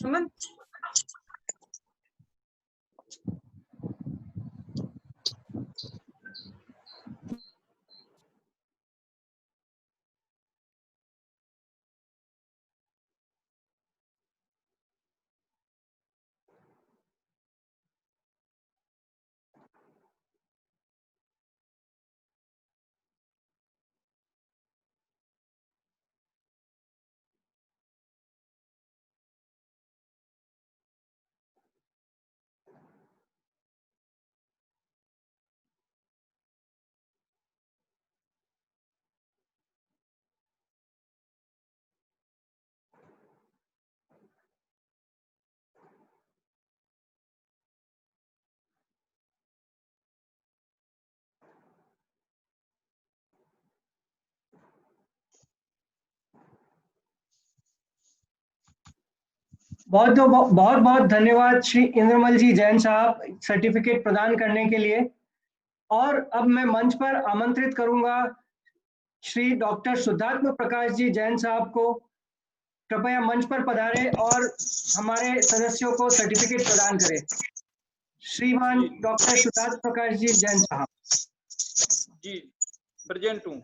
सुमन बहुत बहुत धन्यवाद श्री इंद्रमल जी जैन साहब सर्टिफिकेट प्रदान करने के लिए। और अब मैं मंच पर आमंत्रित करूंगा श्री डॉक्टर शुद्धात्म प्रकाश जी जैन साहब को। कृपया मंच पर पधारें और हमारे सदस्यों को सर्टिफिकेट प्रदान करें। श्रीमान डॉक्टर शुद्धात्म प्रकाश जी जैन साहब। जी प्रेजेंट हूँ।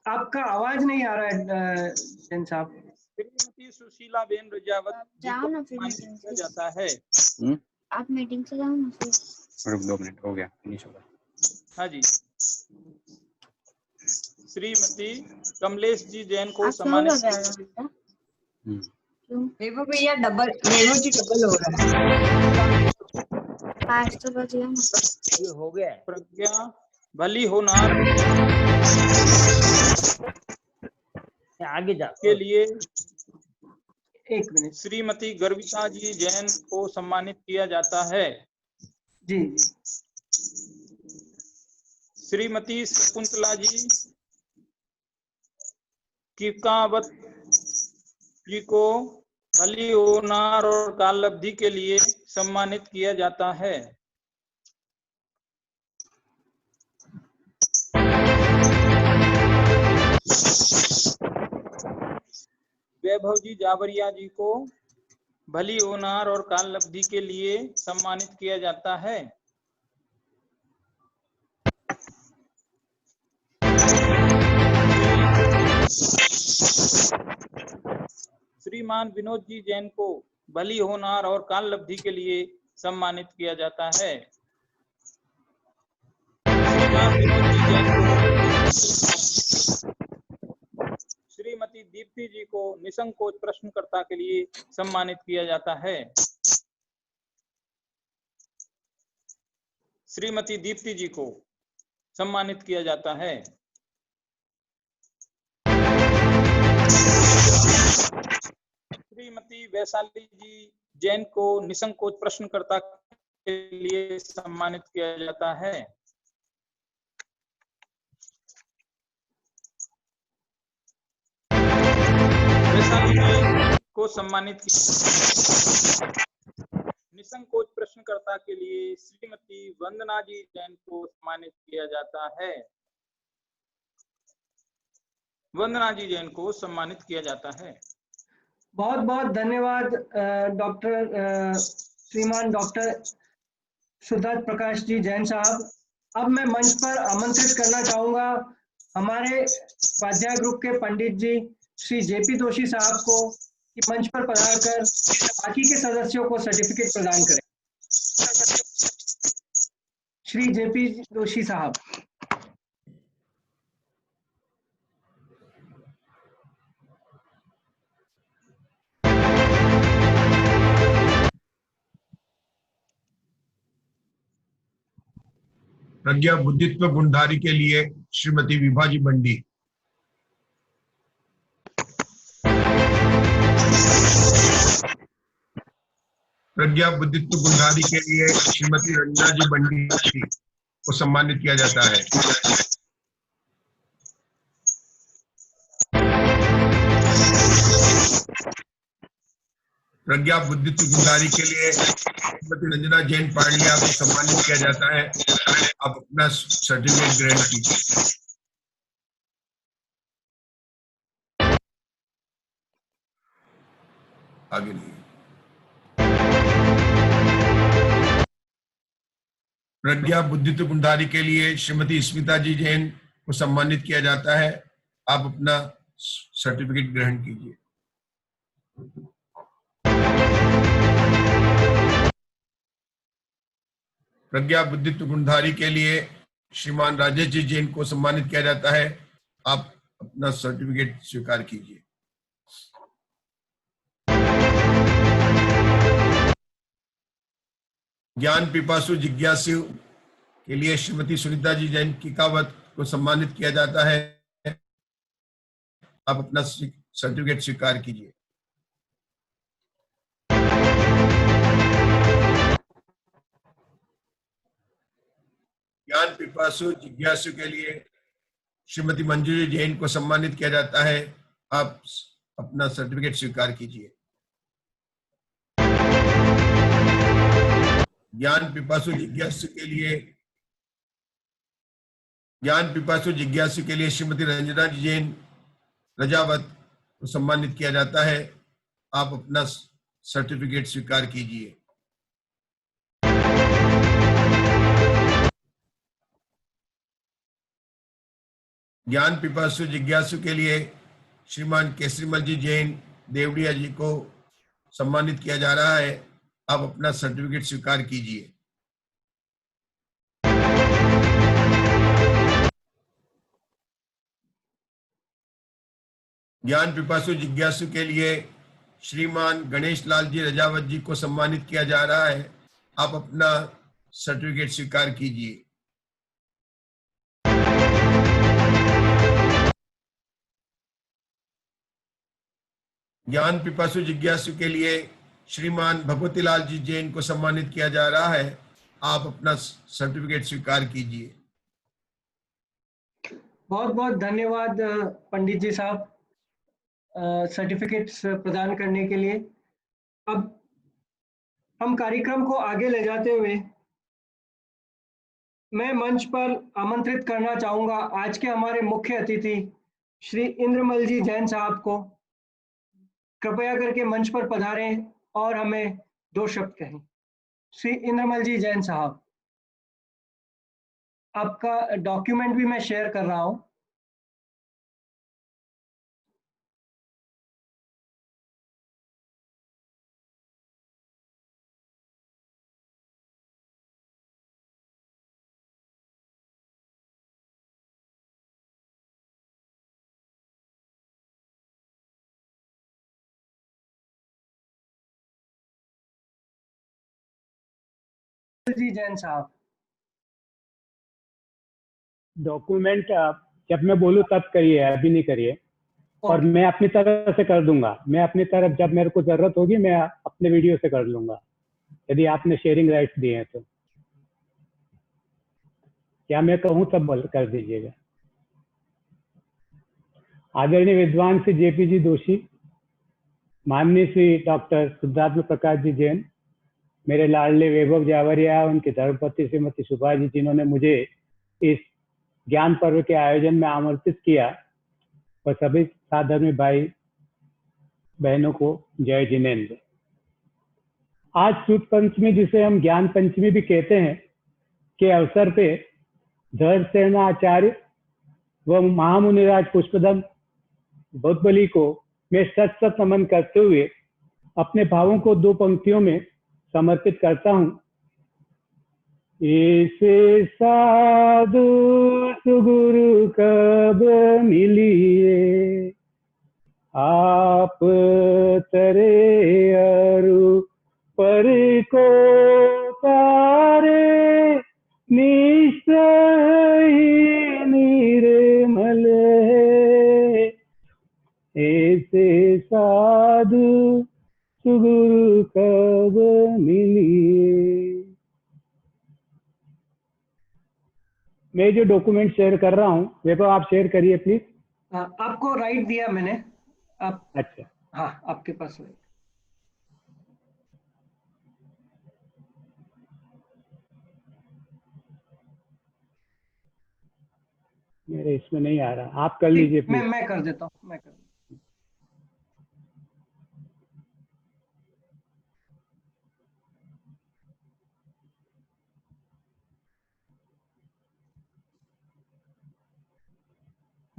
आपका आवाज नहीं आ रहा है जैन साहब। श्रीमती सुशीला बेन रजावत जी को सम्मानित किया जाता है। आप मीटिंग से जाओ ना फिर। रुक 2 मिनट हो गया, फिनिश होगा। हाँ जी। श्रीमती कमलेश जी जैन को सम्मानित किया। वैभव भैया डबल, वैभव जी डबल हो रहा है। आज तो बच गया ना। ये हो गया। प्रज्ञा भली होनार आगे जा के लिए एक मिनट। श्रीमती गर्विता जी जैन को सम्मानित किया जाता है। जी। श्रीमती शकुंतला जी किकावत जी को भली होनार और काल अवधि के लिए सम्मानित किया जाता है। वैभव जी जावरिया जी को भली होनार और काल अवधि के लिए सम्मानित किया जाता है। श्रीमान विनोद जी जैन को भली होनार और काल अवधि के लिए सम्मानित किया जाता है। श्रीमान विनोद जी जैन को श्रीमती दीप्ति जी को निसंकोच प्रश्नकर्ता के लिए सम्मानित किया जाता है। श्रीमती दीप्ति जी को सम्मानित किया जाता है। श्रीमती वैशाली जी जैन को निसंकोच प्रश्नकर्ता के लिए सम्मानित किया जाता है। वैशाली जी को सम्मानित निसंकोच प्रश्नकर्ता के लिए श्रीमती वंदना जी जैन को सम्मानित किया जाता है। वंदना जी जैन को सम्मानित किया जाता है। बहुत बहुत धन्यवाद डॉक्टर श्रीमान डॉक्टर शुद्धात्म प्रकाश जी जैन साहब। अब मैं मंच पर आमंत्रित करना चाहूंगा हमारे स्वाध्याय ग्रुप के पंडित जी श्री जेपी जोशी साहब को कि मंच पर पधारकर बाकी के सदस्यों को सर्टिफिकेट प्रदान करें। श्री जेपी जोशी साहब। प्रज्ञा बुद्धित्व गुणधारी के लिए श्रीमती विभाजी बंडी। प्रज्ञा बुद्धित्व गुणधारी के लिए श्रीमती रंजना जी बंडी को सम्मानित किया जाता है। प्रज्ञा बुद्धित्व गुणधारी के लिए श्रीमती रंजना जैन पांड्या को सम्मानित किया जाता है। आप अपना सर्टिफिकेट ग्रहण कीजिए। आगे नहीं। प्रज्ञा बुद्धित्व कुंडारी के लिए श्रीमती स्मिता जी जैन को सम्मानित किया जाता है। आप अपना सर्टिफिकेट ग्रहण कीजिए। प्रज्ञा बुद्धित्व गुणधारी के लिए श्रीमान राजेश जी जैन को सम्मानित किया जाता है। आप अपना सर्टिफिकेट स्वीकार कीजिए। ज्ञान पिपासु जिज्ञासु के लिए श्रीमती सुनीता जी जैन किकावत को सम्मानित किया जाता है। आप अपना सर्टिफिकेट स्वीकार कीजिए। ज्ञान पिपासु जिज्ञासु के लिए श्रीमती मंजू जी जैन को सम्मानित किया जाता है। आप अपना सर्टिफिकेट स्वीकार कीजिए। ज्ञान पिपासु जिज्ञासु के लिए श्रीमती रंजना जी जैन रजावत को सम्मानित किया जाता है। आप अपना सर्टिफिकेट स्वीकार कीजिए। ज्ञान पिपासु जिज्ञासु के लिए श्रीमान केसरीमल जी जैन देवड़िया जी को सम्मानित किया जा रहा है। आप अपना सर्टिफिकेट स्वीकार कीजिए। ज्ञान पिपासु जिज्ञासु के लिए श्रीमान गणेश लाल जी रजावत जी को सम्मानित किया जा रहा है। आप अपना सर्टिफिकेट स्वीकार कीजिए। ज्ञान पिपासु जिज्ञासु के लिए श्रीमान भगवती लाल जी जैन को सम्मानित किया जा रहा है। आप अपना सर्टिफिकेट स्वीकार कीजिए। बहुत बहुत धन्यवाद पंडित जी साहब सर्टिफिकेट्स प्रदान करने के लिए। अब हम कार्यक्रम को आगे ले जाते हुए मैं मंच पर आमंत्रित करना चाहूंगा आज के हमारे मुख्य अतिथि श्री इंद्रमल जी जैन साहब को। कृपया करके मंच पर पधारें और हमें 2 शब्द कहें। श्री इंद्रमल जी जैन साहब, आपका डॉक्यूमेंट भी मैं शेयर कर रहा हूं। जी जैन साहब, डॉक्यूमेंट जब मैं बोलूँ तब करिए, अभी नहीं करिए। और मैं अपनी तरफ से कर दूंगा। मैं अपनी तरफ जब मेरे को जरूरत होगी मैं अपने वीडियो से कर लूंगा, यदि आपने शेयरिंग राइट्स दिए हैं तो। क्या मैं कहूँ तब कर दीजिएगा। आदरणीय विद्वान श्री जेपी जोशी, माननीय श्री डॉक्टर सिद्धार्थ प्रकाश जी जैन, मेरे लाडले वैभव जावरिया, उनकी धर्मपत्नी श्रीमती सुभा जी, जिन्होंने मुझे इस ज्ञान पर्व के आयोजन में आमंत्रित किया, और सभी साधर्मी भाई बहनों को जय जिनेन्द्र। आज शुद्ध पंचमी, जिसे हम ज्ञान पंचमी भी कहते हैं, के अवसर पे धर्मसेन आचार्य व महामुनिराज पुष्पदम बहुबली को मैं सत सत नमन करते हुए अपने भावों को 2 पंक्तियों में समर्पित करता हूं। ऐसे साधु सुगुरु कब मिलिए, आप तरे अरु पर को तारे, निश्चय निर्मल है। ऐसे साधु सुगुरु कब मिलिए। मैं जो डॉक्यूमेंट शेयर कर रहा हूँ वे तो आप शेयर करिए प्लीज। आपको राइट दिया मैंने। आप अच्छा, हाँ, आपके पास राइट। मेरे इसमें नहीं आ रहा, आप कर लीजिए प्लीज। मैं कर देता हूँ, मैं कर देता हूँ।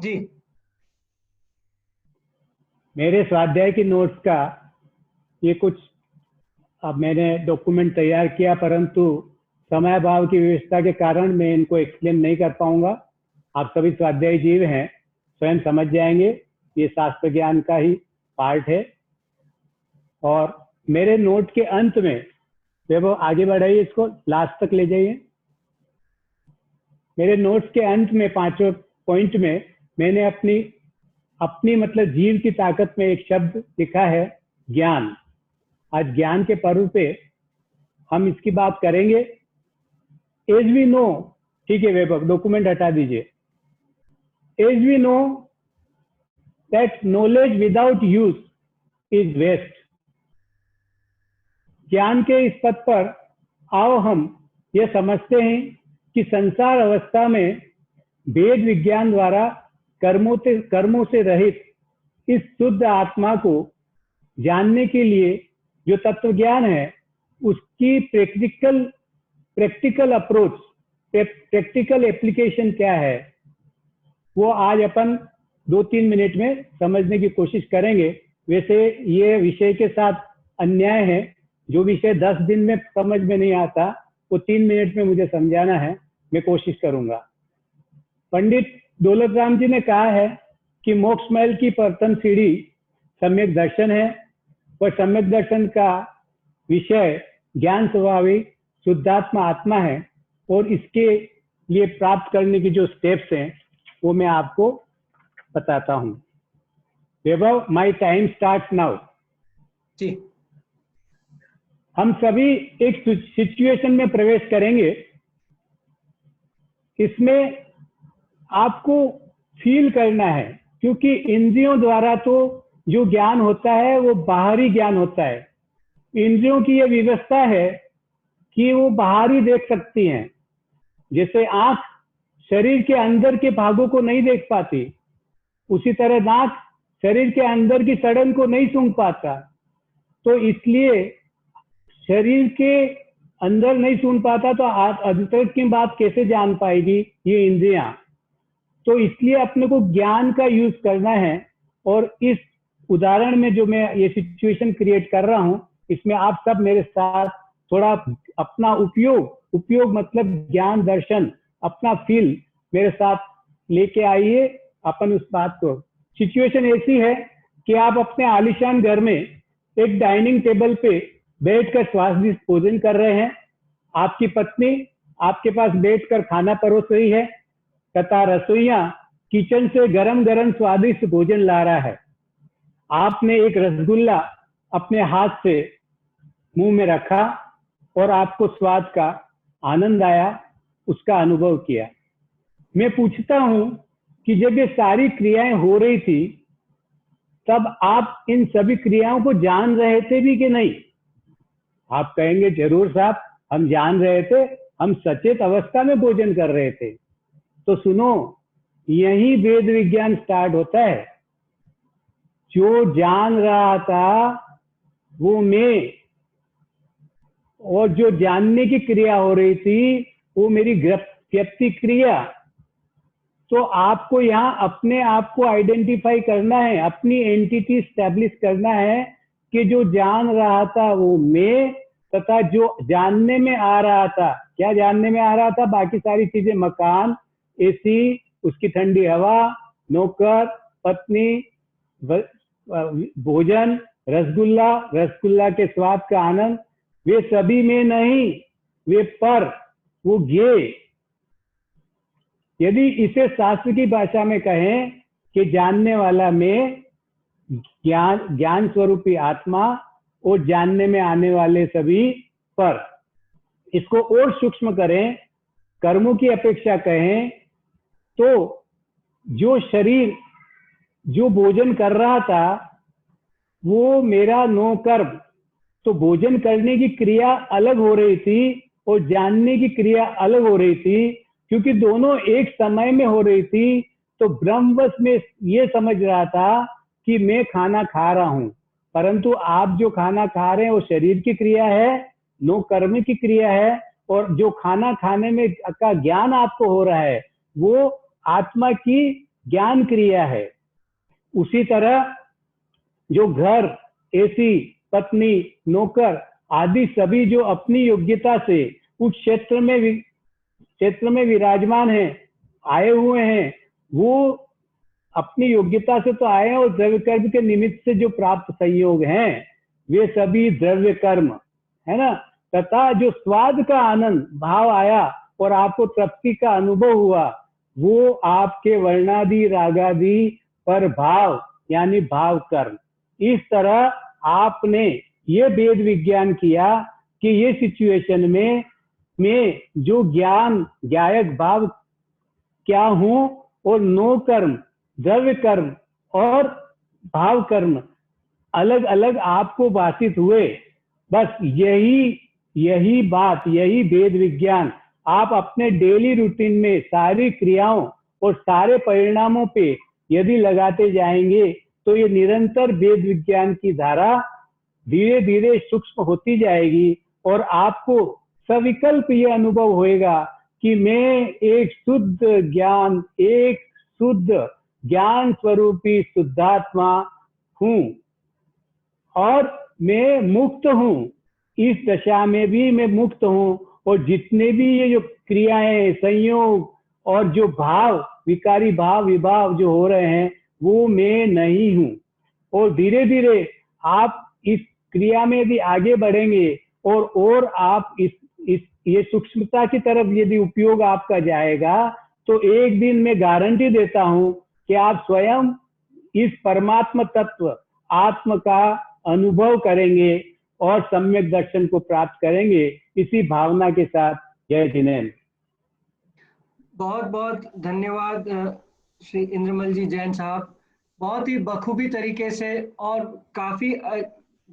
जी मेरे स्वाध्याय की नोट्स का ये कुछ अब मैंने डॉक्यूमेंट तैयार किया, परंतु समय अभाव की व्यवस्था के कारण मैं इनको एक्सप्लेन नहीं कर पाऊंगा। आप सभी स्वाध्यायी जीव हैं, स्वयं समझ जाएंगे, ये शास्त्र ज्ञान का ही पार्ट है। और मेरे नोट के अंत में वो आगे बढ़ाइए, इसको लास्ट तक ले जाइए। मेरे नोट्स के अंत में 5वें पॉइंट में मैंने अपनी मतलब जीव की ताकत में एक शब्द लिखा है, ज्ञान। आज ज्ञान के पर्व पे हम इसकी बात करेंगे। एज वी नो, ठीक है वैभव डॉक्यूमेंट हटा दीजिए। As we know that knowledge without use is waste. ज्ञान के इस पद पर आओ हम ये समझते हैं कि संसार अवस्था में वेद विज्ञान द्वारा कर्मों से रहित इस शुद्ध आत्मा को जानने के लिए जो तत्व ज्ञान है, उसकी प्रैक्टिकल अप्रोच, प्रैक्टिकल एप्लीकेशन क्या है, वो आज अपन 2-3 मिनट में समझने की कोशिश करेंगे। वैसे ये विषय के साथ अन्याय है, जो विषय 10 दिन में समझ में नहीं आता वो 3 मिनट में मुझे समझाना है, मैं कोशिश करूंगा। पंडित दौलत राम जी ने कहा है कि मोक्ष महल की प्रथम सीढ़ी सम्यक दर्शन है, वह सम्यक दर्शन का विषय ज्ञान स्वभावी शुद्धात्मा आत्मा है, और इसके लिए प्राप्त करने की जो स्टेप्स हैं वो मैं आपको बताता हूं। वैभव, माय टाइम स्टार्ट नाउ। जी हम सभी एक सिचुएशन में प्रवेश करेंगे। इसमें आपको फील करना है, क्योंकि इंद्रियों द्वारा तो जो ज्ञान होता है वो बाहरी ज्ञान होता है। इंद्रियों की यह व्यवस्था है कि वो बाहर ही देख सकती हैं। जैसे आंख शरीर के अंदर के भागों को नहीं देख पाती, उसी तरह नाक शरीर के अंदर की सड़न को नहीं सूंघ पाता। तो इसलिए शरीर के अंदर नहीं सुन पाता तो अंतर की बात कैसे जान पाएगी ये इंद्रियां। तो इसलिए अपने को ज्ञान का यूज करना है। और इस उदाहरण में जो मैं ये सिचुएशन क्रिएट कर रहा हूं, इसमें आप सब मेरे साथ थोड़ा अपना उपयोग मतलब ज्ञान दर्शन, अपना फील मेरे साथ लेके आइए। अपन उस बात को, सिचुएशन ऐसी है कि आप अपने आलीशान घर में एक डाइनिंग टेबल पे बैठकर स्वादिष्ट भोजन कर रहे हैं। आपकी पत्नी आपके पास बैठकर खाना परोस रही है तथा रसोइया किचन से गरम गरम स्वादिष्ट भोजन ला रहा है। आपने एक रसगुल्ला अपने हाथ से मुंह में रखा और आपको स्वाद का आनंद आया, उसका अनुभव किया। मैं पूछता हूं कि जब ये सारी क्रियाएं हो रही थी तब आप इन सभी क्रियाओं को जान रहे थे भी कि नहीं? आप कहेंगे जरूर साहब, हम जान रहे थे, हम सचेत अवस्था में भोजन कर रहे थे। तो सुनो, यही वेद विज्ञान स्टार्ट होता है। जो जान रहा था वो मैं, और जो जानने की क्रिया हो रही थी वो मेरी व्यक्ति क्रिया। तो आपको यहाँ अपने आप को आइडेंटिफाई करना है, अपनी एंटिटी स्टैब्लिश करना है कि जो जान रहा था वो मैं, तथा जो जानने में आ रहा था, क्या जानने में आ रहा था? बाकी सारी चीजें, मकान, एसी, उसकी ठंडी हवा, नौकर, पत्नी, भोजन, रसगुल्ला के स्वाद का आनंद, वे सभी में नहीं, वे पर, वो ज्ञेय। यदि इसे शास्त्र की भाषा में कहें कि जानने वाला मैं, ज्ञान स्वरूपी आत्मा और जानने में आने वाले सभी पर। इसको और सूक्ष्म करें, कर्मों की अपेक्षा कहें तो जो शरीर जो भोजन कर रहा था वो मेरा नो कर्म। तो भोजन करने की क्रिया अलग हो रही थी और जानने की क्रिया अलग हो रही थी, क्योंकि दोनों एक समय में हो रही थी। तो ब्रह्मवश में ये समझ रहा था कि मैं खाना खा रहा हूं, परंतु आप जो खाना खा रहे हैं वो शरीर की क्रिया है, नो कर्म की क्रिया है। और जो खाना खाने में का ज्ञान आपको हो रहा है वो आत्मा की ज्ञान क्रिया है। उसी तरह जो घर, एसी, पत्नी, नौकर आदि सभी जो अपनी योग्यता से उस क्षेत्र में विराजमान हैं, आए हुए हैं, वो अपनी योग्यता से तो आए हैं और द्रव्य कर्म के निमित्त से जो प्राप्त संयोग हैं वे सभी द्रव्य कर्म है ना। तथा जो स्वाद का आनंद भाव आया और आपको तृप्ति का अनुभव हुआ, वो आपके वर्णादि रागादि पर भाव यानी भाव कर्म। इस तरह आपने ये वेद विज्ञान किया कि ये सिचुएशन में जो ज्ञान ज्ञायक भाव क्या हूं और नो कर्म, द्रव्य कर्म और भाव कर्म अलग अलग आपको भाषित हुए। बस यही बात, यही वेद विज्ञान आप अपने डेली रूटीन में सारी क्रियाओं और सारे परिणामों पे यदि लगाते जाएंगे तो ये निरंतर वेद विज्ञान की धारा धीरे धीरे सूक्ष्म होती जाएगी और आपको सविकल्प ये अनुभव होएगा कि मैं एक शुद्ध ज्ञान स्वरूपी शुद्धात्मा हूँ और मैं मुक्त हूँ। इस दशा में भी मैं मुक्त हूँ और जितने भी ये जो क्रियाएं, संयोग और जो भाव, विकारी भाव विभाव जो हो रहे हैं वो मैं नहीं हूँ। और धीरे धीरे आप इस क्रिया में यदि आगे बढ़ेंगे और आप ये सूक्ष्मता की तरफ यदि उपयोग आपका जाएगा तो एक दिन मैं गारंटी देता हूं कि आप स्वयं इस परमात्मा तत्व आत्म का अनुभव करेंगे और सम्यक दर्शन को प्राप्त करेंगे। इसी भावना के साथ जय जिनेन्द्र। बहुत बहुत धन्यवाद श्री इंद्रमल जी जैन साहब। बहुत ही बखूबी तरीके से और काफी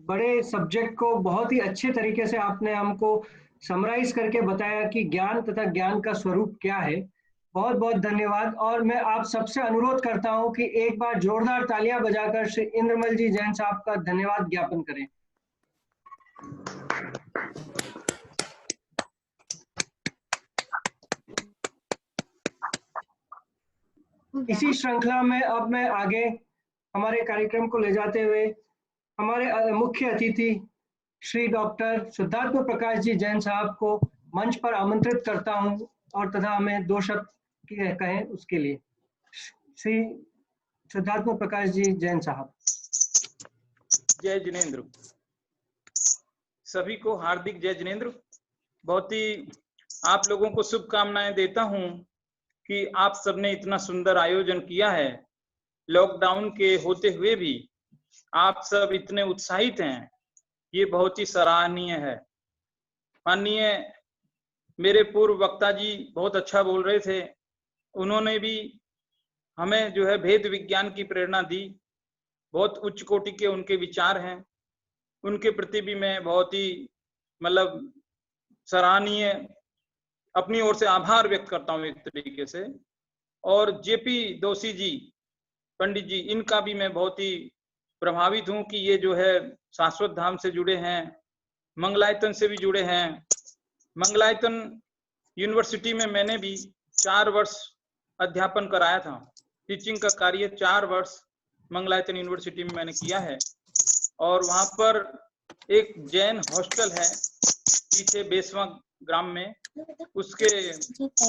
बड़े सब्जेक्ट को बहुत ही अच्छे तरीके से आपने हमको समराइज करके बताया कि ज्ञान तथा ज्ञान का स्वरूप क्या है। बहुत बहुत धन्यवाद। और मैं आप सबसे अनुरोध करता हूं कि एक बार जोरदार तालियां बजाकर श्री इंद्रमल जी जैन साहब का धन्यवाद ज्ञापन करें। इसी श्रृंखला में अब मैं आगे हमारे कार्यक्रम को ले जाते हुए हमारे मुख्य अतिथि श्री डॉक्टर शुद्धात्मा प्रकाश जी जैन साहब को मंच पर आमंत्रित करता हूं और तथा हमें 2 शब्द कहें उसके लिए। श्री शुद्धात्मा प्रकाश जी जैन साहब। जय जिनेन्द्र। सभी को हार्दिक जय जिनेन्द्र। बहुत ही आप लोगों को शुभकामनाएं देता हूं कि आप सबने इतना सुंदर आयोजन किया है। लॉकडाउन के होते हुए भी आप सब इतने उत्साहित हैं, ये बहुत ही सराहनीय है। माननीय मेरे पूर्व वक्ता जी बहुत अच्छा बोल रहे थे, उन्होंने भी हमें जो है भेद विज्ञान की प्रेरणा दी। बहुत उच्च कोटि के उनके विचार हैं, उनके प्रति भी मैं बहुत ही सराहनीय अपनी ओर से आभार व्यक्त करता हूँ एक तरीके से। और जेपी दोषी जी पंडित जी, इनका भी मैं बहुत ही प्रभावित हूँ कि ये जो है शाश्वत धाम से जुड़े हैं, मंगलायतन से भी जुड़े हैं। मंगलायतन यूनिवर्सिटी में मैंने भी 4 वर्ष अध्यापन कराया था। टीचिंग का कार्य 4 वर्ष मंगलायतन यूनिवर्सिटी में मैंने किया है। और वहां पर एक जैन हॉस्टल है पीछे बेसवा ग्राम में, उसके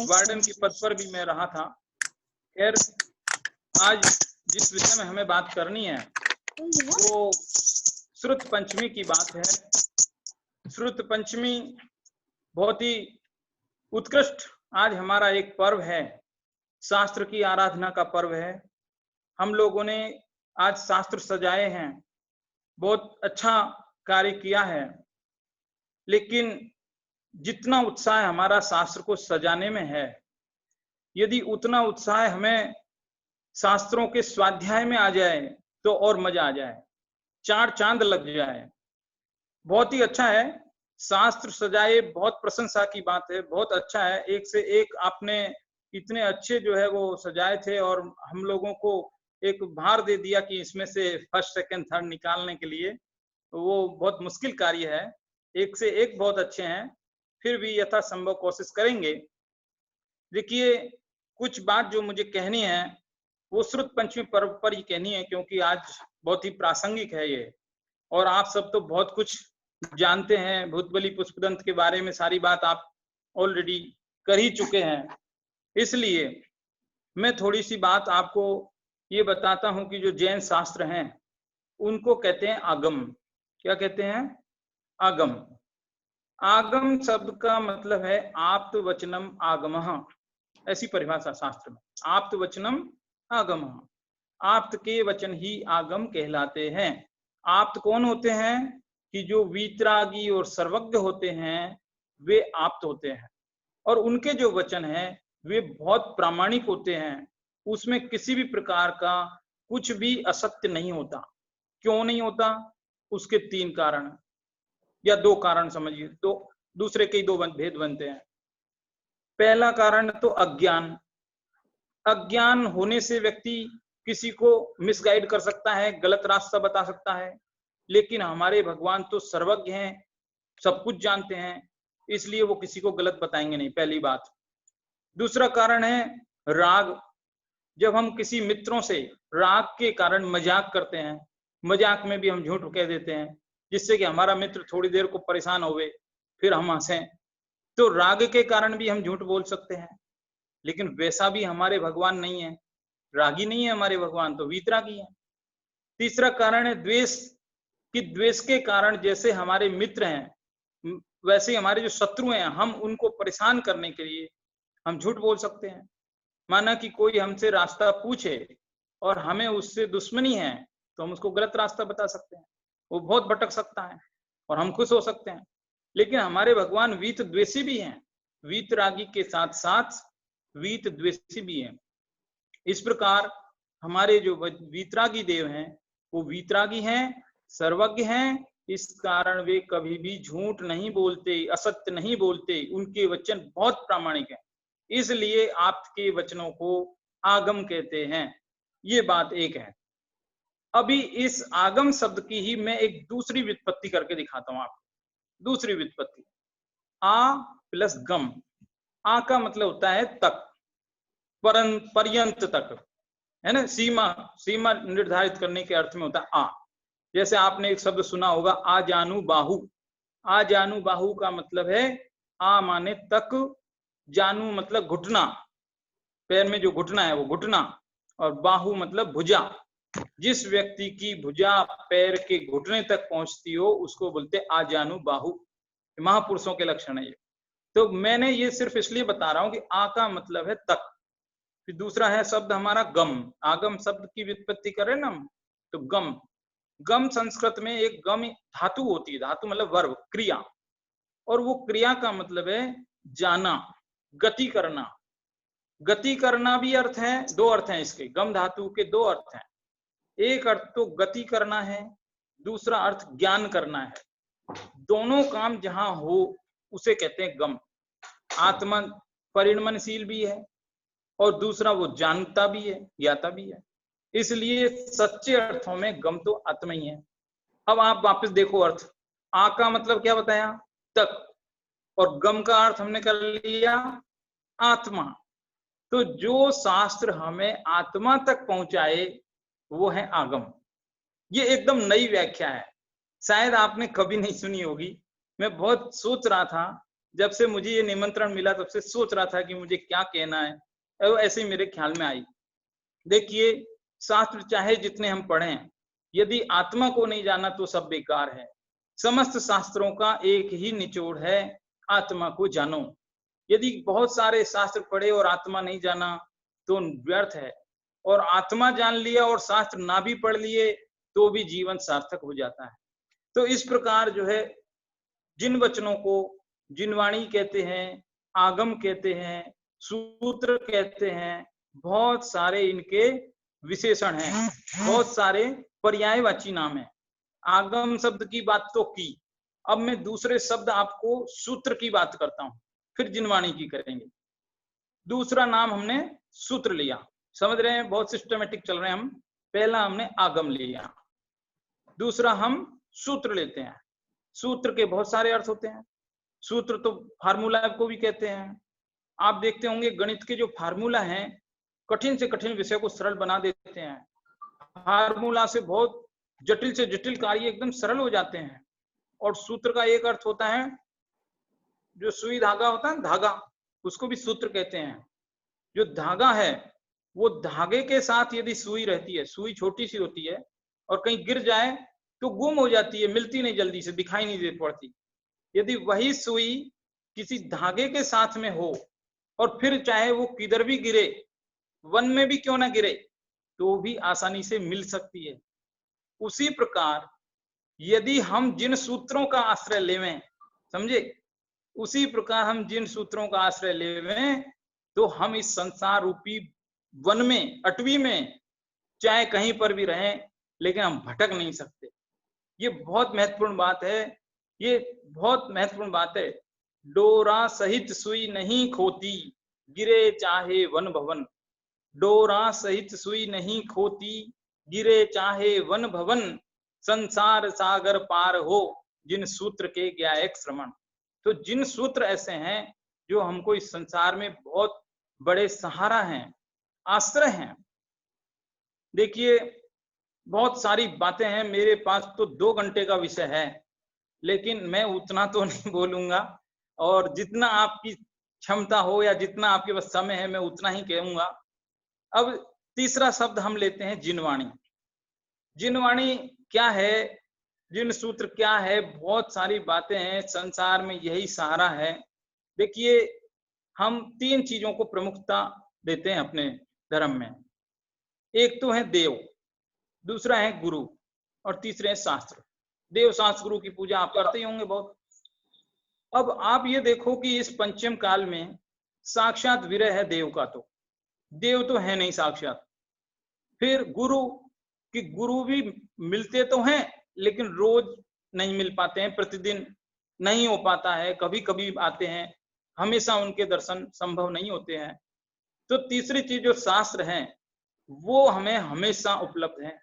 वार्डन के पद पर भी मैं रहा था। खैर, आज जिस विषय में हमें बात करनी है वो श्रुत पंचमी की बात है। श्रुत पंचमी बहुत ही उत्कृष्ट आज हमारा एक पर्व है, शास्त्र की आराधना का पर्व है। हम लोगों ने आज शास्त्र सजाए हैं, बहुत अच्छा कार्य किया है। लेकिन जितना उत्साह हमारा शास्त्र को सजाने में है, यदि उतना उत्साह हमें शास्त्रों के स्वाध्याय में आ जाए तो और मजा आ जाए, 4 चांद लग जाए। बहुत ही अच्छा है, शास्त्र सजाए, बहुत प्रशंसा की बात है, बहुत अच्छा है। एक से एक आपने इतने अच्छे जो है वो सजाए थे और हम लोगों को एक भार दे दिया कि इसमें से फर्स्ट सेकंड थर्ड निकालने के लिए, वो बहुत मुश्किल कार्य है। एक से एक बहुत अच्छे हैं, फिर भी यथासंभव कोशिश करेंगे। देखिए, कुछ बात जो मुझे कहनी है वो श्रुत पंचमी पर्व पर ही कहनी है, क्योंकि आज बहुत ही प्रासंगिक है ये। और आप सब तो बहुत कुछ जानते हैं, भूतबली पुष्पदंत के बारे में सारी बात आप ऑलरेडी कर ही चुके हैं। इसलिए मैं थोड़ी सी बात आपको ये बताता हूं कि जो जैन शास्त्र हैं उनको कहते हैं आगम। क्या कहते हैं? आगम। आगम शब्द का मतलब है आप्त वचनम आगमः, ऐसी परिभाषा शास्त्र में। आप्त वचनम आगमः, आप्त के वचन ही आगम कहलाते हैं। आप्त कौन होते हैं? कि जो वीतरागी और सर्वज्ञ होते हैं वे आप्त होते हैं, और उनके जो वचन हैं वे बहुत प्रामाणिक होते हैं। उसमें किसी भी प्रकार का कुछ भी असत्य नहीं होता। क्यों नहीं होता? उसके 3 कारण या 2 कारण समझिए, तो दूसरे के 2 भेद बनते हैं। पहला कारण तो अज्ञान। अज्ञान होने से व्यक्ति किसी को मिसगाइड कर सकता है, गलत रास्ता बता सकता है। लेकिन हमारे भगवान तो सर्वज्ञ हैं, सब कुछ जानते हैं, इसलिए वो किसी को गलत बताएंगे नहीं, पहली बात। दूसरा कारण है राग। जब हम किसी मित्रों से राग के कारण मजाक करते हैं, मजाक में भी हम झूठ कह देते हैं जिससे कि हमारा मित्र थोड़ी देर को परेशान होवे, फिर हम हंसें, तो राग के कारण भी हम झूठ बोल सकते हैं। लेकिन वैसा भी हमारे भगवान नहीं है, रागी नहीं है हमारे भगवान, तो वीतरागी है। तीसरा कारण है द्वेष, कि द्वेष के कारण जैसे हमारे मित्र हैं वैसे ही हमारे जो शत्रु हैं, हम उनको परेशान करने के लिए हम झूठ बोल सकते हैं। माना कि कोई हमसे रास्ता पूछे और हमें उससे दुश्मनी है, तो हम उसको गलत रास्ता बता सकते हैं, वो बहुत भटक सकता है और हम खुश हो सकते हैं। लेकिन हमारे भगवान वीत द्वेषी भी हैं, वीतरागी के साथ साथ वीत द्वेषी भी हैं। इस प्रकार हमारे जो वीतरागी देव हैं वो वीतरागी हैं, सर्वज्ञ हैं। इस कारण वे कभी भी झूठ नहीं बोलते, असत्य नहीं बोलते, उनके वचन बहुत प्रामाणिक हैं, इसलिए आपके वचनों को आगम कहते हैं। ये बात एक है। अभी इस आगम शब्द की ही मैं एक दूसरी व्युत्पत्ति करके दिखाता हूं आपको। दूसरी व्युत्पत्ति, आ प्लस गम। आ का मतलब होता है तक, पर्यंत तक, है ना, सीमा निर्धारित करने के अर्थ में होता है आ। जैसे आपने एक शब्द सुना होगा आ जानू बाहु। आ जानू बाहु का मतलब है आ माने तक, जानू मतलब घुटना, पैर में जो घुटना है वो घुटना, और बाहु मतलब भुजा। जिस व्यक्ति की भुजा पैर के घुटने तक पहुंचती हो उसको बोलते आ जानू बाहु। महापुरुषों के लक्षण है ये। तो मैंने ये सिर्फ इसलिए बता रहा हूं कि आ का मतलब है तक। फिर दूसरा है शब्द हमारा गम। आगम शब्द की व्युत्पत्ति करें ना हम, तो गम। गम संस्कृत में एक गम धातु होती है, धातु मतलब वर्ब, क्रिया, और वो क्रिया का मतलब है जाना, गति करना। गति करना भी अर्थ है, 2 अर्थ हैं इसके, गम धातु के 2 अर्थ हैं। एक अर्थ तो गति करना है, दूसरा अर्थ ज्ञान करना है। दोनों काम जहां हो उसे कहते हैं गम। आत्मा परिणमनशील भी है और दूसरा वो जानता भी है, ज्ञाता भी है, इसलिए सच्चे अर्थों में गम तो आत्मा ही है। अब आप वापस देखो अर्थ, आ का मतलब क्या बताया? तक, और गम का अर्थ हमने कर लिया आत्मा। तो जो शास्त्र हमें आत्मा तक पहुंचाए वो है आगम। ये एकदम नई व्याख्या है, शायद आपने कभी नहीं सुनी होगी। मैं बहुत सोच रहा था, जब से मुझे ये निमंत्रण मिला तब से सोच रहा था कि मुझे क्या कहना है, और ऐसे ही मेरे ख्याल में आई। देखिए, शास्त्र चाहे जितने हम पढ़ें, यदि आत्मा को नहीं जाना तो सब बेकार है। समस्त शास्त्रों का एक ही निचोड़ है, आत्मा को जानो। यदि बहुत सारे शास्त्र पढ़े और आत्मा नहीं जाना तो व्यर्थ है, और आत्मा जान लिया और शास्त्र ना भी पढ़ लिए तो भी जीवन सार्थक हो जाता है। तो इस प्रकार जो है, जिन वचनों को जिनवाणी कहते हैं, आगम कहते हैं, सूत्र कहते हैं, बहुत सारे इनके विशेषण हैं, बहुत सारे पर्यायवाची नाम है। आगम शब्द की बात तो की, अब मैं दूसरे शब्द आपको सूत्र की बात करता हूं, फिर जिनवाणी की करेंगे। दूसरा नाम हमने सूत्र लिया, समझ रहे हैं, बहुत सिस्टमेटिक चल रहे हैं हम। पहला हमने आगम लिया, दूसरा हम सूत्र लेते हैं। सूत्र के बहुत सारे अर्थ होते हैं। सूत्र तो फार्मूला को भी कहते हैं। आप देखते होंगे गणित के जो फार्मूला हैं कठिन से कठिन विषय को सरल बना देते हैं। फार्मूला से बहुत जटिल से जटिल कार्य एकदम सरल हो जाते हैं। और सूत्र का एक अर्थ होता है, जो सुई धागा होता है धागा, उसको भी सूत्र कहते हैं। जो धागा है वो धागे के साथ यदि सुई रहती है, सुई छोटी सी होती है और कहीं गिर जाए तो गुम हो जाती है, मिलती नहीं, जल्दी से दिखाई नहीं दे पड़ती। यदि वही सुई किसी धागे के साथ में हो और फिर चाहे वो किधर भी गिरे, वन में भी क्यों ना गिरे, तो भी आसानी से मिल सकती है। उसी प्रकार यदि हम जिन सूत्रों का आश्रय लेवें, समझे, उसी प्रकार हम जिन सूत्रों का आश्रय लेवें तो हम इस संसार रूपी वन में, अटवी में, चाहे कहीं पर भी रहें, लेकिन हम भटक नहीं सकते। ये बहुत महत्वपूर्ण बात है, ये बहुत महत्वपूर्ण बात है। डोरा सहित सुई नहीं खोती, गिरे चाहे वन भवन। डोरा सहित सुई नहीं खोती, गिरे चाहे वन भवन। संसार सागर पार हो, जिन सूत्र के गया एक श्रवण। तो जिन सूत्र ऐसे हैं जो हमको इस संसार में बहुत बड़े सहारा हैं, आश्रय हैं। देखिए बहुत सारी बातें हैं, मेरे पास तो 2 घंटे का विषय है, लेकिन मैं उतना तो नहीं बोलूंगा, और जितना आपकी क्षमता हो या जितना आपके पास समय है मैं उतना ही कहूंगा। अब तीसरा शब्द हम लेते हैं जिनवाणी। जिनवाणी क्या है, जिन सूत्र क्या है, बहुत सारी बातें हैं, संसार में यही सहारा है। देखिए हम 3 चीजों को प्रमुखता देते हैं अपने धर्म में। एक तो है देव, दूसरा है गुरु, और तीसरे है शास्त्र। देव शास्त्र गुरु की पूजा आप करते ही होंगे बहुत। अब आप ये देखो कि इस पंचम काल में साक्षात विरह है देव का, तो देव तो है नहीं साक्षात। फिर गुरु, कि गुरु भी मिलते तो हैं लेकिन रोज नहीं मिल पाते हैं, प्रतिदिन नहीं हो पाता है, कभी कभी आते हैं, हमेशा उनके दर्शन संभव नहीं होते हैं। तो तीसरी चीज जो शास्त्र है वो हमें हमेशा उपलब्ध है।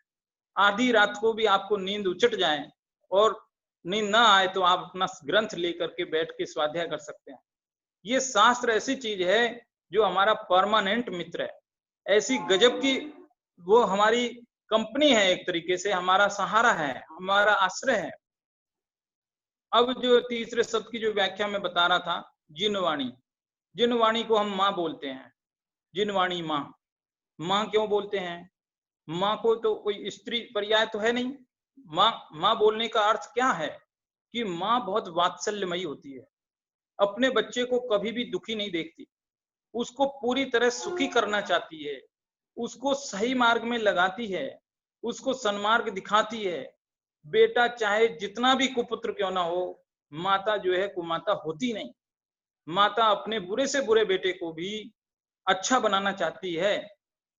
आधी रात को भी आपको नींद उचट जाए और नींद ना आए तो आप अपना ग्रंथ लेकर के बैठ के स्वाध्याय कर सकते हैं। ये शास्त्र ऐसी चीज है जो हमारा परमानेंट मित्र है, ऐसी गजब की वो हमारी कंपनी है, एक तरीके से हमारा सहारा है, हमारा आश्रय है। अब जो तीसरे शब्द की जो व्याख्या मैं बता रहा था, जिनवाणी। जिनवाणी को हम माँ बोलते हैं, जिनवाणी माँ। माँ क्यों बोलते हैं? माँ को तो कोई स्त्री पर्याय तो है नहीं। माँ बोलने का अर्थ क्या है कि माँ बहुत वात्सल्यमयी होती है, अपने बच्चे को कभी भी दुखी नहीं देखती, उसको पूरी तरह सुखी करना चाहती है, उसको सही मार्ग में लगाती है, उसको सन्मार्ग दिखाती है। बेटा चाहे जितना भी कुपुत्र क्यों ना हो, माता जो है कुमाता होती नहीं। माता अपने बुरे से बुरे बेटे को भी अच्छा बनाना चाहती है।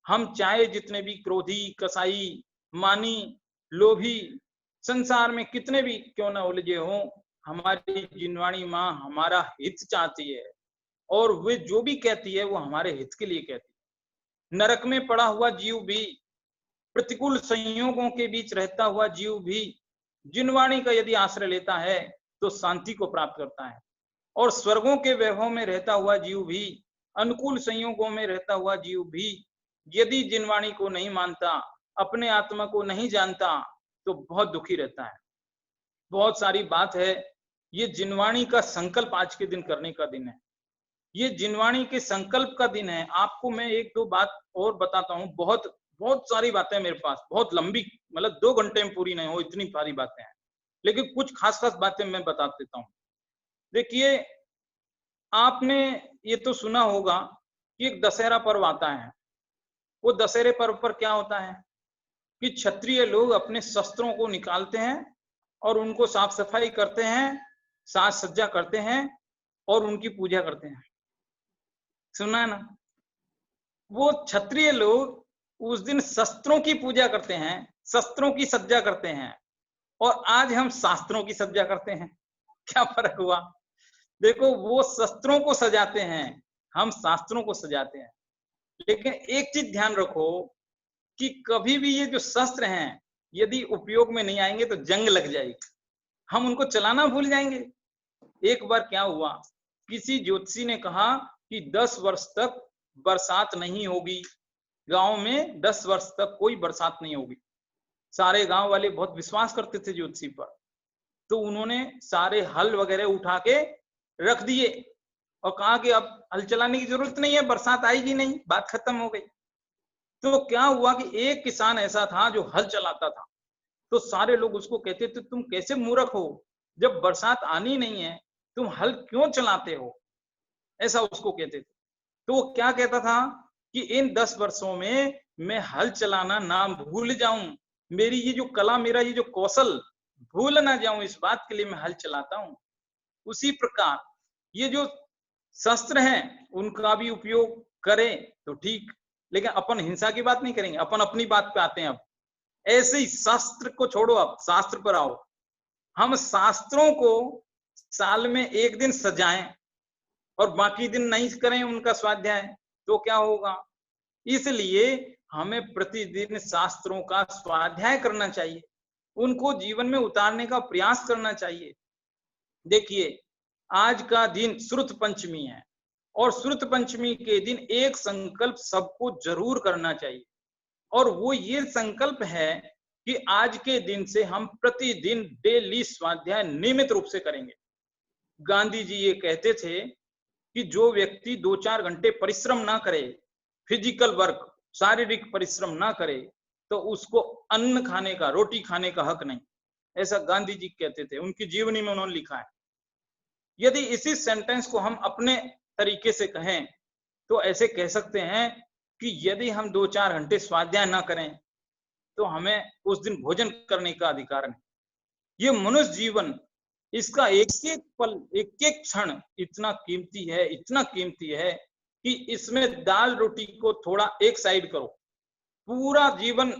हम चाहे जितने भी क्रोधी, कसाई, मानी, लोभी संसार में कितने भी क्यों ना उलझे हो, हमारी जिनवाणी माँ हमारा हित चाहती है, और वे जो भी कहती है वो हमारे हित के लिए कहती है। नरक में पड़ा हुआ जीव भी, प्रतिकूल संयोगों के बीच रहता हुआ जीव भी जिनवाणी का यदि आश्रय लेता है तो शांति को प्राप्त करता है। और स्वर्गों के वैभव में रहता हुआ जीव भी, अनुकूल संयोगों में रहता हुआ जीव भी यदि जिनवाणी को नहीं मानता, अपने आत्मा को नहीं जानता, तो बहुत दुखी रहता है। बहुत सारी बात है। ये जिनवाणी का संकल्प आज के दिन करने का दिन है, ये जिनवाणी के संकल्प का दिन है। आपको मैं 1-2 बात और बताता हूँ। बहुत सारी बातें मेरे पास, बहुत लंबी, मतलब 2 घंटे में पूरी नहीं हो इतनी सारी बातें हैं, लेकिन कुछ खास बातें मैं बता देता हूँ। देखिए आपने ये तो सुना होगा कि एक दशहरा पर्व आता है। वो दशहरे पर्व पर क्या होता है कि क्षत्रिय लोग अपने शस्त्रों को निकालते हैं और उनको साफ सफाई करते हैं, साज सज्जा करते हैं और उनकी पूजा करते हैं। सुना है ना? वो क्षत्रिय लोग उस दिन शस्त्रों की पूजा करते हैं, शस्त्रों की सज्जा करते हैं, और आज हम शास्त्रों की सज्जा करते हैं। क्या फर्क हुआ? देखो वो शस्त्रों को सजाते हैं, हम शास्त्रों को सजाते हैं। लेकिन एक चीज ध्यान रखो कि कभी भी ये जो शस्त्र हैं यदि उपयोग में नहीं आएंगे तो जंग लग जाएगी, हम उनको चलाना भूल जाएंगे। एक बार क्या हुआ, किसी ज्योतिषी ने कहा कि 10 वर्ष तक बरसात नहीं होगी, गांव में 10 वर्ष तक कोई बरसात नहीं होगी। सारे गांव वाले बहुत विश्वास करते थे ज्योतिषी पर, तो उन्होंने सारे हल वगैरह उठा के रख दिए और कहा कि अब हल चलाने की जरूरत नहीं है, बरसात आएगी नहीं, बात खत्म हो गई। तो क्या हुआ कि एक किसान ऐसा था जो हल चलाता था, तो सारे लोग उसको कहते थे तुम कैसे मूर्ख हो, जब बरसात आनी नहीं है तुम हल क्यों चलाते हो, ऐसा उसको कहते थे। तो वो क्या कहता था कि इन 10 वर्षों में मैं हल चलाना ना भूल जाऊं, मेरी ये जो कला, मेरा ये जो कौशल भूल ना जाऊं, इस बात के लिए मैं हल चलाता हूं। उसी प्रकार ये जो शस्त्र हैं उनका भी उपयोग करें तो ठीक, लेकिन अपन हिंसा की बात नहीं करेंगे, अपन अपनी बात पे आते हैं। अब ऐसे ही शस्त्र को छोड़ो, अब शास्त्र पर आओ। हम शास्त्रों को साल में एक दिन सजाएं और बाकी दिन नहीं करें उनका स्वाध्याय, तो क्या होगा? इसलिए हमें प्रतिदिन शास्त्रों का स्वाध्याय करना चाहिए, उनको जीवन में उतारने का प्रयास करना चाहिए। देखिए, आज का दिन श्रुत पंचमी है और श्रुत पंचमी के दिन एक संकल्प सबको जरूर करना चाहिए, और वो ये संकल्प है कि आज के दिन से हम प्रतिदिन डेली स्वाध्याय नियमित रूप से करेंगे। गांधी जी ये कहते थे कि जो व्यक्ति 2-4 घंटे परिश्रम ना करे, फिजिकल वर्क, शारीरिक परिश्रम ना करे, तो उसको अन्न खाने का, रोटी खाने का हक नहीं, ऐसा गांधी जी कहते थे, उनकी जीवनी में उन्होंने लिखा है। यदि इसी सेंटेंस को हम अपने तरीके से कहें तो ऐसे कह सकते हैं कि यदि हम 2-4 घंटे स्वाध्याय ना करें तो हमें उस दिन भोजन करने का अधिकार नहीं। ये मनुष्य जीवन, इसका एक एक पल, एक एक क्षण इतना कीमती है, इतना कीमती है कि इसमें दाल रोटी को थोड़ा एक साइड करो। पूरा जीवन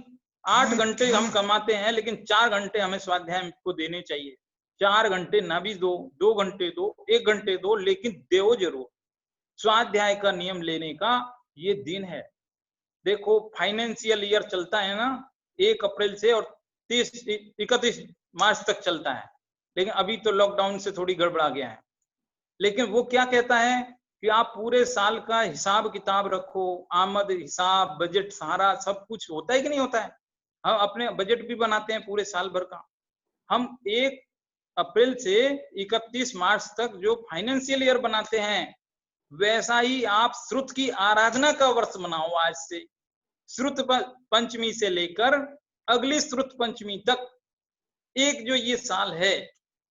8 घंटे हम कमाते हैं, लेकिन 4 घंटे हमें स्वाध्याय को देने चाहिए। 4 घंटे ना भी दो, 2 घंटे दो, 1 घंटे दो, लेकिन दो जरूर। स्वाध्याय का नियम लेने का ये दिन है। देखो, फाइनेंशियल ईयर चलता है ना 1 अप्रैल से और 31 मार्च तक चलता है, लेकिन अभी तो लॉकडाउन से थोड़ी गड़बड़ा गया है। लेकिन वो क्या कहता है कि आप पूरे साल का हिसाब किताब रखो, आमद हिसाब, बजट, सारा सब कुछ होता है कि नहीं होता है? हम अपने बजट भी बनाते हैं पूरे साल भर का। हम 1 अप्रैल से 31 मार्च तक जो फाइनेंशियल ईयर बनाते हैं, वैसा ही आप श्रुत की आराधना का वर्ष मनाओ। आज से श्रुत पंचमी से लेकर अगली श्रुत पंचमी तक एक जो ये साल है,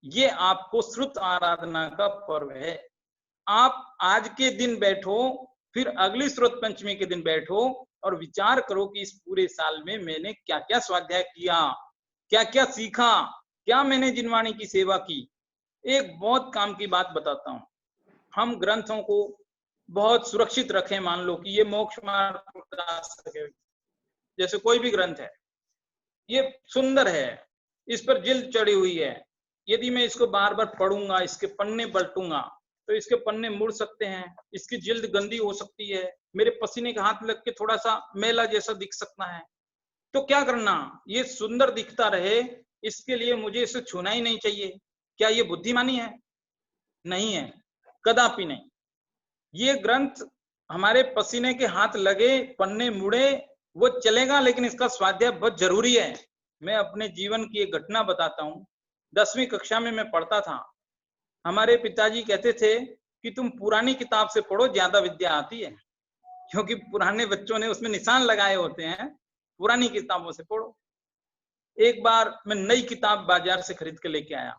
ये आपको श्रुत आराधना का पर्व है। आप आज के दिन बैठो, फिर अगली श्रुत पंचमी के दिन बैठो और विचार करो कि इस पूरे साल में मैंने क्या क्या स्वाध्याय किया, क्या क्या सीखा, क्या मैंने जिनवाणी की सेवा की। एक बहुत काम की बात बताता हूं, हम ग्रंथों को बहुत सुरक्षित रखें। मान लो कि ये मोक्ष मार्ग, जैसे कोई भी ग्रंथ है, ये सुंदर है, इस पर जिल्द चढ़ी हुई है, यदि मैं इसको बार बार पढ़ूंगा, इसके पन्ने पलटूंगा, तो इसके पन्ने मुड़ सकते हैं, इसकी जिल्द गंदी हो सकती है, मेरे पसीने के हाथ लग के थोड़ा सा मैला जैसा दिख सकता है। तो क्या करना, ये सुंदर दिखता रहे, इसके लिए मुझे इसे छूना ही नहीं चाहिए। क्या ये बुद्धिमानी है? नहीं है, कदापि नहीं। ये ग्रंथ हमारे पसीने के हाथ लगे, पन्ने मुड़े, वो चलेगा, लेकिन इसका स्वाध्याय बहुत जरूरी है। मैं अपने जीवन की एक घटना बताता हूँ। 10वीं कक्षा में मैं पढ़ता था। हमारे पिताजी कहते थे कि तुम पुरानी किताब से पढ़ो, ज्यादा विद्या आती है, क्योंकि पुराने बच्चों ने उसमें निशान लगाए होते हैं, पुरानी किताबों से पढ़ो। एक बार मैं नई किताब बाजार से खरीद के लेके आया,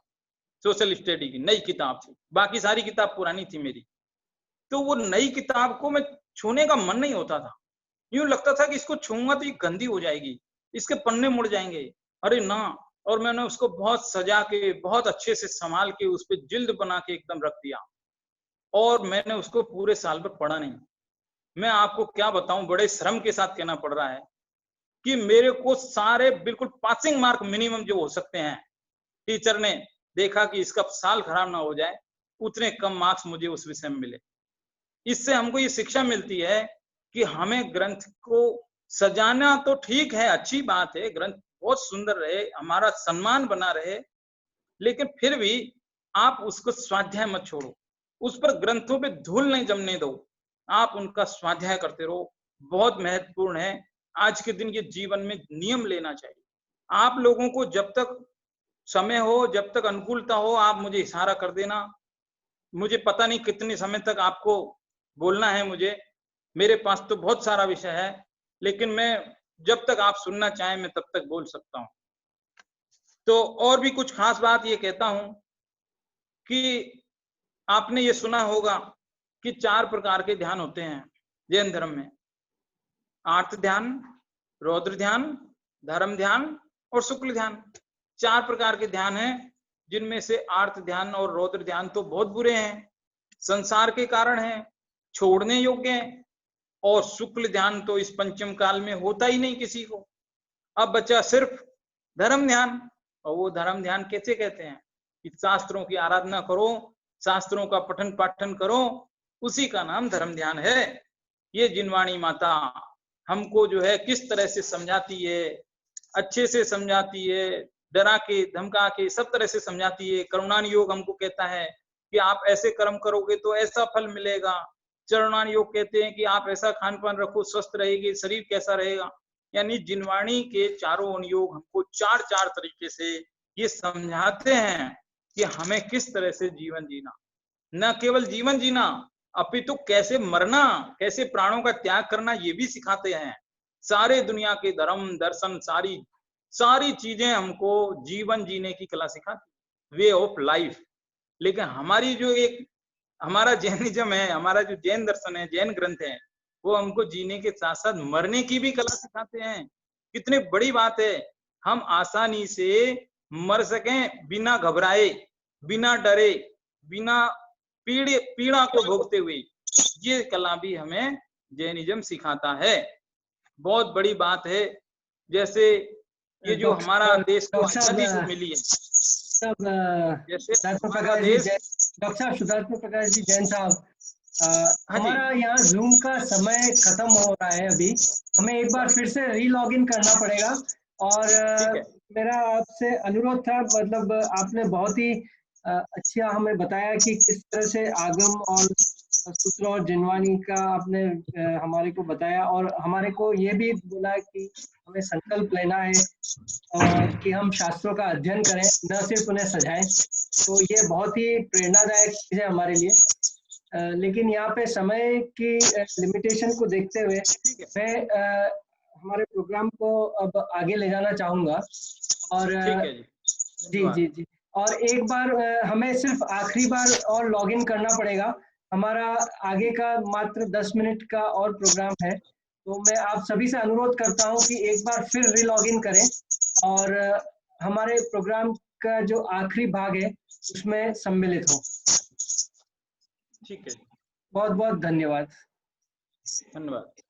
सोशल स्टडी की नई किताब थी, बाकी सारी किताब पुरानी थी मेरी। तो वो नई किताब को मैं छूने का मन नहीं होता था, यूं लगता था कि इसको छूंगा तो ये गंदी हो जाएगी, इसके पन्ने मुड़ जाएंगे, अरे ना। और मैंने उसको बहुत सजा के, बहुत अच्छे से संभाल के, उस पर जिल्द बना के एकदम रख दिया, और मैंने उसको पूरे साल भर पढ़ा नहीं। मैं आपको क्या बताऊं, बड़े श्रम के साथ कहना पड़ रहा है कि मेरे को सारे बिल्कुल पासिंग मार्क मिनिमम जो हो सकते हैं, टीचर ने देखा कि इसका साल खराब ना हो जाए, उतने कम मार्क्स मुझे उस विषय में मिले। इससे हमको ये शिक्षा मिलती है कि हमें ग्रंथ को सजाना तो ठीक है, अच्छी बात है, ग्रंथ बहुत सुंदर रहे, हमारा सम्मान बना रहे, लेकिन फिर भी आप उसको स्वाध्याय मत छोड़ो, उस पर ग्रंथों पे धूल नहीं जमने दो। आप उनका स्वाध्याय करते रहो, बहुत महत्वपूर्ण है। आज के दिन ये जीवन में नियम लेना चाहिए। आप लोगों को जब तक समय हो, जब तक अनुकूलता हो, आप मुझे इशारा कर देना। मुझे पता नहीं कितने समय तक आपको बोलना है मुझे, मेरे पास तो बहुत सारा विषय है, लेकिन मैं जब तक आप सुनना चाहें मैं तब तक बोल सकता हूँ। तो और भी कुछ खास बात ये कहता हूं कि आपने ये सुना होगा कि 4 प्रकार के ध्यान होते हैं जैन धर्म में। आर्त ध्यान, रौद्र ध्यान, धर्म ध्यान और शुक्ल ध्यान। 4 प्रकार के ध्यान हैं, जिनमें से आर्त ध्यान और रौद्र ध्यान तो बहुत बुरे हैं, संसार के कारण हैं, छोड़ने योग्य हैं, और शुक्ल ध्यान तो इस पंचम काल में होता ही नहीं किसी को। अब बचा सिर्फ धर्म ध्यान। और वो धर्म ध्यान कैसे कहते हैं कि शास्त्रों की आराधना करो, शास्त्रों का पठन पाठन करो, उसी का नाम धर्म ध्यान है। ये जिनवाणी माता हमको जो है किस तरह से समझाती है, अच्छे से समझाती है, डरा के धमका के सब तरह से समझाती है। करुणान योग हमको कहता है कि आप ऐसे कर्म करोगे तो ऐसा फल मिलेगा। चरणान योग कहते हैं कि आप ऐसा खान पान रखो, स्वस्थ रहेगी, शरीर कैसा रहेगा। यानी जिनवाणी के चारों अनुयोग हमको 4 तरीके से ये समझाते हैं कि हमें किस तरह से जीवन जीना, न केवल जीवन जीना अपितु कैसे मरना, कैसे प्राणों का त्याग करना, ये भी सिखाते हैं। सारे दुनिया के धर्म दर्शन सारी चीजें हमको जीवन जीने की कला सिखाती, वे ऑफ लाइफ। लेकिन हमारी जो एक हमारा जैनिज्म है, हमारा जो जैन दर्शन है, जैन ग्रंथ है, वो हमको जीने के साथ साथ मरने की भी कला सिखाते हैं। कितनी बड़ी बात है, हम आसानी से मर सकें बिना घबराए, बिना डरे, बिना पीड़ा को भोगते हुए। ये कला भी हमें जैनिज्म सिखाता है। बहुत बड़ी बात है। जैसे ये जो हमारा देश को आजादी जो मिली है, जैसे हमारा देश, डॉक्टर साहब शुद्धात्मा प्रकाश जी जैन साहब, हमारा यहाँ जूम का समय खत्म हो रहा है अभी, हमें एक बार फिर से रीलॉग इन करना पड़ेगा। और मेरा आपसे अनुरोध था, मतलब आपने बहुत ही अच्छा हमें बताया कि किस तरह से आगम और सूत्र और जिनवाणी का आपने हमारे को बताया, और हमारे को ये भी बोला कि हमें संकल्प लेना है कि हम शास्त्रों का अध्ययन करें, न सिर्फ उन्हें सजाएं। तो ये बहुत ही प्रेरणादायक चीज है हमारे लिए। लेकिन यहाँ पे समय की लिमिटेशन को देखते हुए मैं हमारे प्रोग्राम को अब आगे ले जाना चाहूँगा। और जी, और एक बार हमें सिर्फ आखिरी बार और लॉगिन करना पड़ेगा। हमारा आगे का मात्र 10 मिनट का और प्रोग्राम है, तो मैं आप सभी से अनुरोध करता हूँ कि एक बार फिर रीलॉगिन करें और हमारे प्रोग्राम का जो आखिरी भाग है उसमें सम्मिलित हो। ठीक है, बहुत बहुत धन्यवाद। धन्यवाद।